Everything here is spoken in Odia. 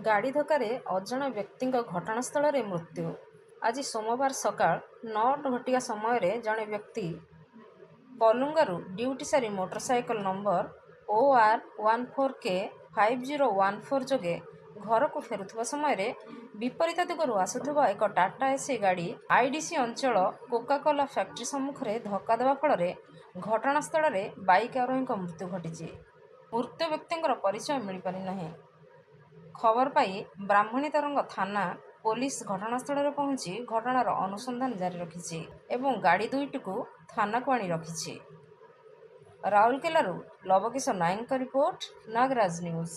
ଗାଡ଼ି ଧକ୍କାରେ ଅଜଣା ବ୍ୟକ୍ତିଙ୍କ ଘଟଣାସ୍ଥଳରେ ମୃତ୍ୟୁ। ଆଜି ସୋମବାର ସକାଳ 9 ଘଟିକା ସମୟରେ ଜଣେ ବ୍ୟକ୍ତି ପଲୁଙ୍ଗାରୁ ଡ୍ୟୁଟି ସାରି ମୋଟରସାଇକେଲ ନମ୍ବର OR14K5014 ଯୋଗେ ଘରକୁ ଫେରୁଥିବା ସମୟରେ ବିପରୀତ ଦିଗରୁ ଆସୁଥିବା ଏକ ଟାଟା ଏସି ଗାଡ଼ି ଆଇଡିସି ଅଞ୍ଚଳ କୋକାକୋଲା ଫ୍ୟାକ୍ଟ୍ରି ସମ୍ମୁଖରେ ଧକ୍କା ଦେବା ଫଳରେ ଘଟଣାସ୍ଥଳରେ ବାଇକ୍ ଆରୋହୀଙ୍କ ମୃତ୍ୟୁ ଘଟିଛି। ମୃତ ବ୍ୟକ୍ତିଙ୍କର ପରିଚୟ ମିଳିପାରି ନାହିଁ। ଖବର ପାଇ ବ୍ରାହ୍ମଣୀତରଙ୍ଗ ଥାନା ପୋଲିସ ଘଟଣାସ୍ଥଳରେ ପହଞ୍ଚି ଘଟଣାର ଅନୁସନ୍ଧାନ ଜାରି ରଖିଛି ଏବଂ ଗାଡ଼ି ଦୁଇଟିକୁ ଥାନାକୁ ଆଣି ରଖିଛି। ରାଉରକେଲାରୁ ଲବକିଶୋର ନାୟକଙ୍କ ରିପୋର୍ଟ, ନାଗରାଜ ନ୍ୟୁଜ୍।